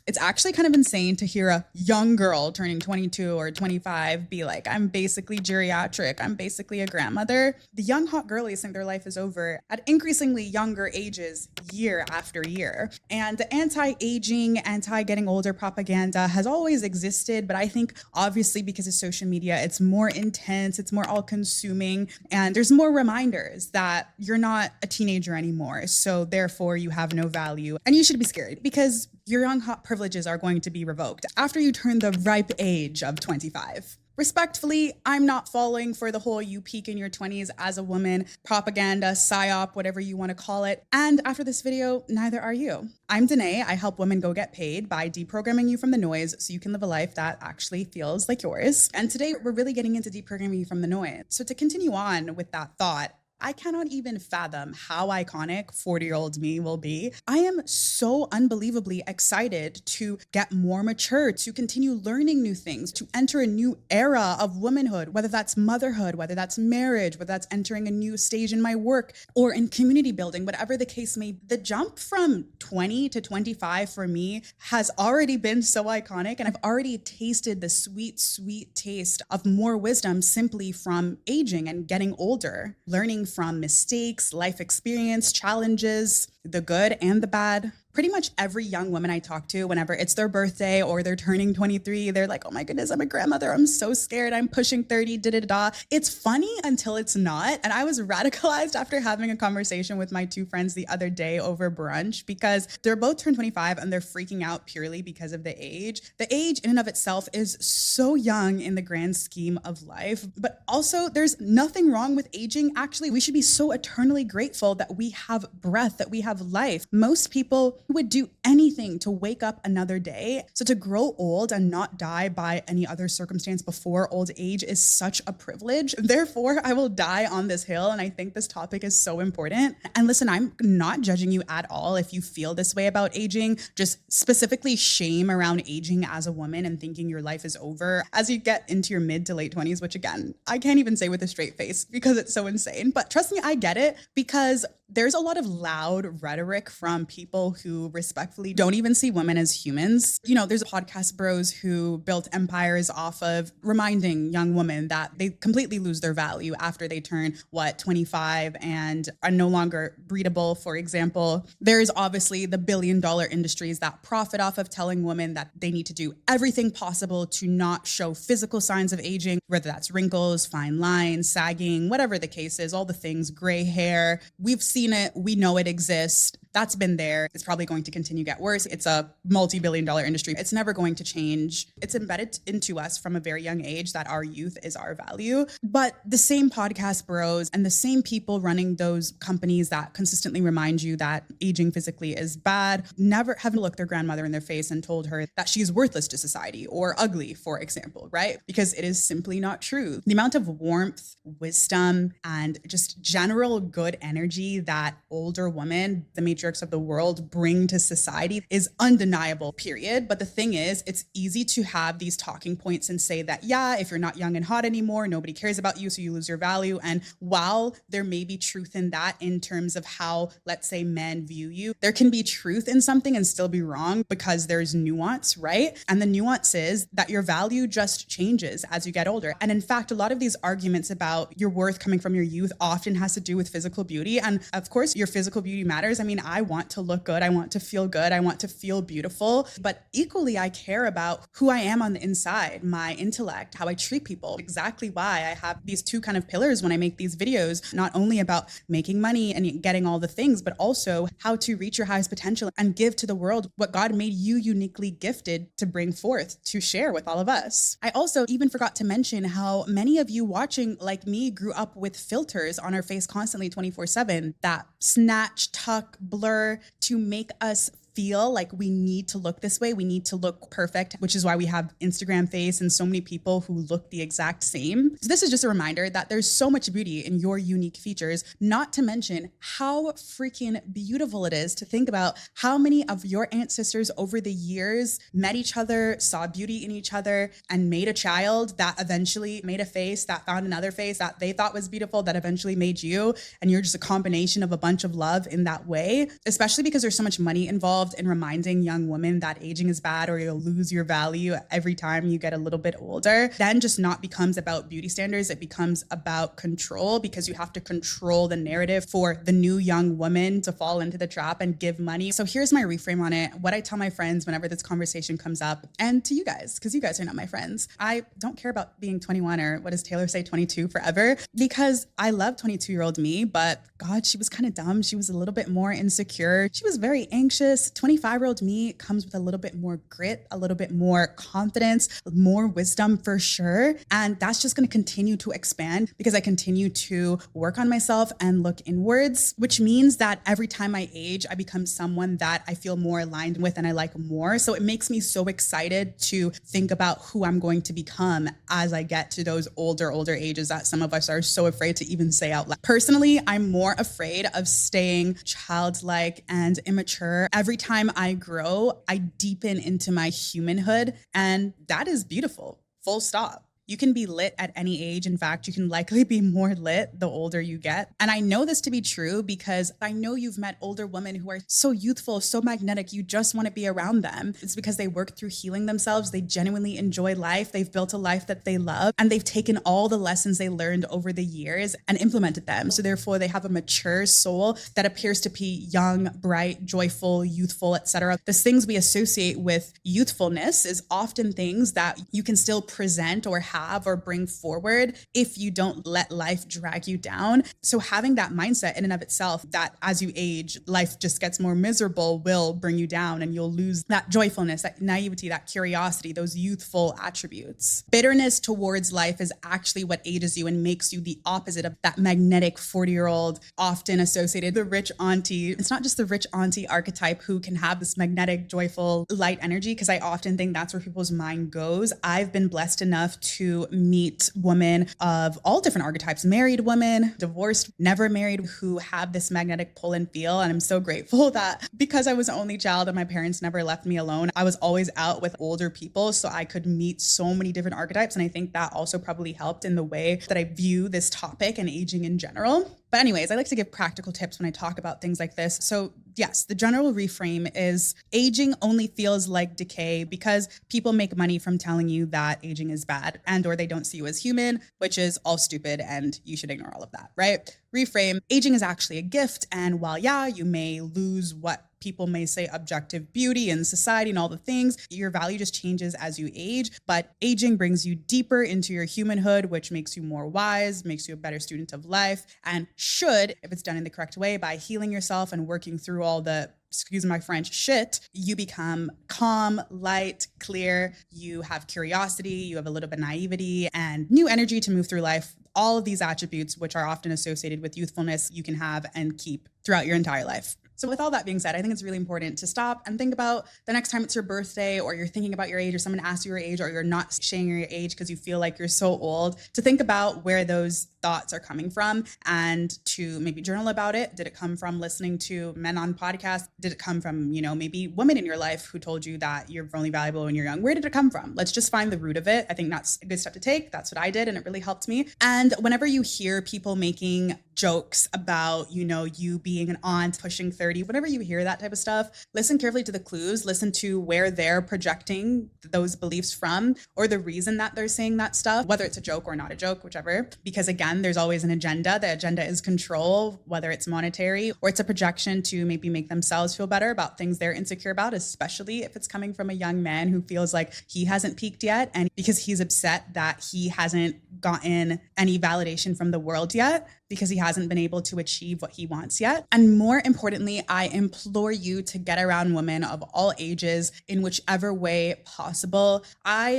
It's actually kind of insane to hear a young girl turning 22 or 25 be like, I'm basically geriatric, I'm basically a grandmother. The young hot girlies think their life is over at increasingly younger ages, year after year. And the anti-aging, anti-getting older propaganda has always existed, but I think obviously because of social media, it's more intense, it's more all-consuming, and there's more reminders that you're not a teenager anymore, so therefore you have no value. And you should be scared because your young hot privileges are going to be revoked after you turn the ripe age of 25. Respectfully, I'm not falling for the whole you peak in your 20s as a woman propaganda, psyop, whatever you want to call it. And after this video, neither are you. I'm Danae. I help women go get paid by deprogramming you from the noise so you can live a life that actually feels like yours. And today we're really getting into deprogramming you from the noise. So to continue on with that thought, I cannot even fathom how iconic 40-year-old me will be. I am so unbelievably excited to get more mature, to continue learning new things, to enter a new era of womanhood, whether that's motherhood, whether that's marriage, whether that's entering a new stage in my work or in community building, whatever the case may be. The jump from 20 to 25 for me has already been so iconic, and I've already tasted the sweet, sweet taste of more wisdom simply from aging and getting older, learning from mistakes, life experience, challenges, the good and the bad. Pretty much every young woman I talk to, whenever it's their birthday or they're turning 23, they're like, oh my goodness, I'm a grandmother. I'm so scared. I'm pushing 30, da-da-da. It's funny until it's not. And I was radicalized after having a conversation with my two friends the other day over brunch because they're both turned 25 and they're freaking out purely because of the age. The age in and of itself is so young in the grand scheme of life, but also there's nothing wrong with aging. Actually, we should be so eternally grateful that we have breath, that we have life. Most people would do anything to wake up another day. So to grow old and not die by any other circumstance before old age is such a privilege. Therefore, I will die on this hill. And I think this topic is so important. And listen, I'm not judging you at all if you feel this way about aging, just specifically shame around aging as a woman and thinking your life is over as you get into your mid to late 20s, which again, I can't even say with a straight face because it's so insane. But trust me, I get it because there's a lot of loud rhetoric from people who respectfully don't even see women as humans. You know, there's podcast bros who built empires off of reminding young women that they completely lose their value after they turn, 25 and are no longer breedable, for example. There's obviously the billion-dollar industries that profit off of telling women that they need to do everything possible to not show physical signs of aging, whether that's wrinkles, fine lines, sagging, whatever the case is, all the things, gray hair. We've seen it. We know it exists. That's been there. It's probably going to continue to get worse. It's a multi-billion-dollar industry. It's never going to change. It's embedded into us from a very young age that our youth is our value. But the same podcast bros and the same people running those companies that consistently remind you that aging physically is bad never have looked their grandmother in their face and told her that she's worthless to society or ugly, for example, right? Because it is simply not true. The amount of warmth, wisdom, and just general good energy that older women, the matriarchs of the world, bring to society is undeniable, period. But the thing is, it's easy to have these talking points and say that, yeah, if you're not young and hot anymore, nobody cares about you, so you lose your value. And while there may be truth in that in terms of how, let's say, men view you, there can be truth in something and still be wrong because there's nuance, right? And the nuance is that your value just changes as you get older. And in fact, a lot of these arguments about your worth coming from your youth often has to do with physical beauty. And of course, your physical beauty matters. I mean, I want to look good. I want to feel good. I want to feel beautiful. But equally, I care about who I am on the inside, my intellect, how I treat people. Exactly why I have these two kind of pillars when I make these videos, not only about making money and getting all the things, but also how to reach your highest potential and give to the world what God made you uniquely gifted to bring forth, to share with all of us. I also even forgot to mention how many of you watching, like me, grew up with filters on our face constantly 24/7 that snatch, tuck, blur to make us feel like we need to look this way. We need to look perfect, which is why we have Instagram face and so many people who look the exact same. So this is just a reminder that there's so much beauty in your unique features, not to mention how freaking beautiful it is to think about how many of your ancestors over the years met each other, saw beauty in each other, and made a child that eventually made a face, that found another face that they thought was beautiful, that eventually made you. And you're just a combination of a bunch of love in that way, especially because there's so much money involved. involved in reminding young women that aging is bad or you'll lose your value every time you get a little bit older, then just not becomes about beauty standards. It becomes about control, because you have to control the narrative for the new young woman to fall into the trap and give money. So here's my reframe on it. What I tell my friends whenever this conversation comes up, and to you guys, because you guys are not my friends, I don't care about being 21 or what does Taylor say, 22 forever, because I love 22-year-old me, but God, she was kind of dumb. She was a little bit more insecure. She was very anxious. 25-year-old me comes with a little bit more grit, a little bit more confidence, more wisdom for sure. And that's just going to continue to expand because I continue to work on myself and look inwards, which means that every time I age, I become someone that I feel more aligned with and I like more. So it makes me so excited to think about who I'm going to become as I get to those older ages that some of us are so afraid to even say out loud. Personally, I'm more afraid of staying childlike and immature. Every time I grow, I deepen into my humanhood, and that is beautiful. Full stop. You can be lit at any age. In fact, you can likely be more lit the older you get. And I know this to be true because I know you've met older women who are so youthful, so magnetic, you just want to be around them. It's because they work through healing themselves. They genuinely enjoy life. They've built a life that they love, and they've taken all the lessons they learned over the years and implemented them. So therefore, they have a mature soul that appears to be young, bright, joyful, youthful, etc. The things we associate with youthfulness is often things that you can still present or have or bring forward if you don't let life drag you down. So having that mindset in and of itself that as you age, life just gets more miserable will bring you down, and you'll lose that joyfulness, that naivety, that curiosity, those youthful attributes. Bitterness towards life is actually what ages you and makes you the opposite of that magnetic 40-year-old, often associated the rich auntie. It's not just the rich auntie archetype who can have this magnetic, joyful, light energy, because I often think that's where people's mind goes. I've been blessed enough to meet women of all different archetypes, married women, divorced, never married, who have this magnetic pull and feel. And I'm so grateful that because I was the only child and my parents never left me alone, I was always out with older people so I could meet so many different archetypes. And I think that also probably helped in the way that I view this topic and aging in general. But anyways, I like to give practical tips when I talk about things like this. So yes, the general reframe is aging only feels like decay because people make money from telling you that aging is bad and or they don't see you as human, which is all stupid and you should ignore all of that, right? Reframe, aging is actually a gift. And while, yeah, you may lose what people may say objective beauty in society and all the things, your value just changes as you age. But aging brings you deeper into your humanhood, which makes you more wise, makes you a better student of life, and should, if it's done in the correct way, by healing yourself and working through all the, excuse my French, shit, you become calm, light, clear, you have curiosity, you have a little bit of naivety and new energy to move through life. All of these attributes, which are often associated with youthfulness, you can have and keep throughout your entire life. So with all that being said, I think it's really important to stop and think about the next time it's your birthday or you're thinking about your age or someone asks you your age or you're not sharing your age because you feel like you're so old, to think about where those thoughts are coming from and to maybe journal about it. Did it come from listening to men on podcasts? Did it come from, maybe women in your life who told you that you're only valuable when you're young? Where did it come from? Let's just find the root of it. I think that's a good step to take. That's what I did, and it really helped me. And whenever you hear people making jokes about, you being an aunt pushing 30, whenever you hear that type of stuff, listen carefully to the clues, listen to where they're projecting those beliefs from or the reason that they're saying that stuff, whether it's a joke or not a joke, whichever. Because again, there's always an agenda. The agenda is control, whether it's monetary or it's a projection to maybe make themselves feel better about things they're insecure about, especially if it's coming from a young man who feels like he hasn't peaked yet and because he's upset that he hasn't gotten any validation from the world yet, because he hasn't been able to achieve what he wants yet. And more importantly, I implore you to get around women of all ages in whichever way possible.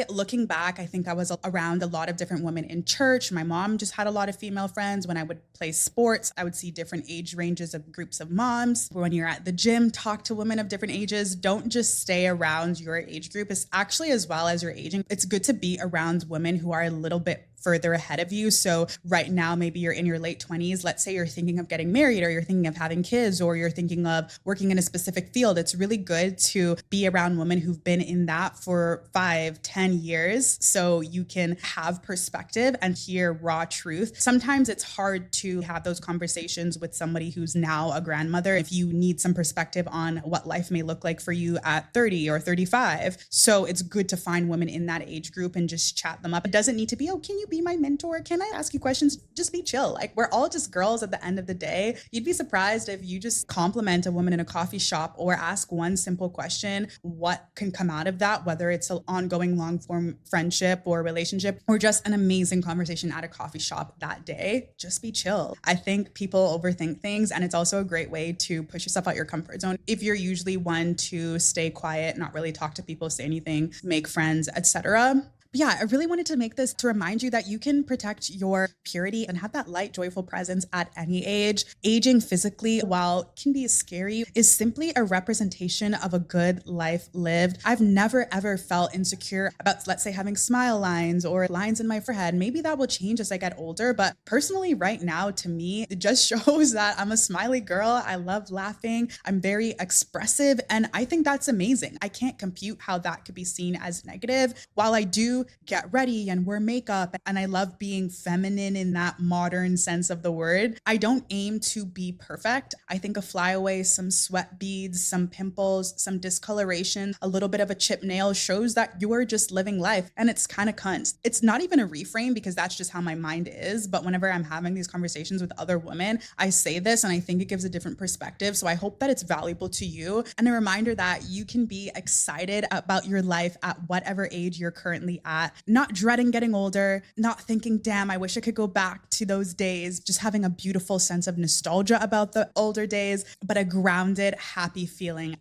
Looking back, I think I was around a lot of different women in church. My mom just had a lot of female friends. When I would play sports, I would see different age ranges of groups of moms. When you're at the gym, talk to women of different ages. Don't just stay around your age group. It's actually, as well as you're aging, it's good to be around women who are a little bit further ahead of you. So right now, maybe you're in your late 20s. Let's say you're thinking of getting married, or you're thinking of having kids, or you're thinking of working in a specific field. It's really good to be around women who've been in that for 5, 10 years, so you can have perspective and hear raw truth. Sometimes it's hard to have those conversations with somebody who's now a grandmother if you need some perspective on what life may look like for you at 30 or 35. So it's good to find women in that age group and just chat them up. It doesn't need to be, oh, can you be my mentor? Can I ask you questions? Just be chill. Like, we're all just girls at the end of the day. You'd be surprised if you just compliment a woman in a coffee shop or ask one simple question, what can come out of that, whether it's an ongoing long form friendship or relationship, or just an amazing conversation at a coffee shop that day. Just be chill. I think people overthink things, and it's also a great way to push yourself out your comfort zone. If you're usually one to stay quiet, not really talk to people, say anything, make friends, etc. Yeah, I really wanted to make this to remind you that you can protect your purity and have that light, joyful presence at any age. Aging physically, while it can be scary, is simply a representation of a good life lived. I've never ever felt insecure about, let's say, having smile lines or lines in my forehead. Maybe that will change as I get older, but personally right now, to me, it just shows that I'm a smiley girl. I love laughing. I'm very expressive, and I think that's amazing. I can't compute how that could be seen as negative. While I do get ready and wear makeup, and I love being feminine in that modern sense of the word, I don't aim to be perfect. I think a flyaway, some sweat beads, some pimples, some discoloration, a little bit of a chip nail shows that you're just living life, and it's kind of cunt. It's not even a reframe because that's just how my mind is, but whenever I'm having these conversations with other women, I say this and I think it gives a different perspective. So I hope that it's valuable to you, and a reminder that you can be excited about your life at whatever age you're currently at, not dreading getting older, not thinking, damn, I wish I could go back to those days, just having a beautiful sense of nostalgia about the older days, but a grounded, happy feeling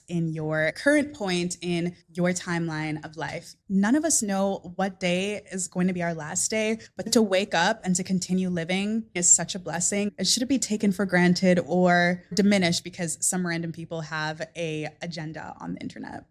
in your current point in your timeline of life. None of us know what day is going to be our last day, but to wake up and to continue living is such a blessing. It shouldn't be taken for granted or diminished because some random people have an agenda on the internet.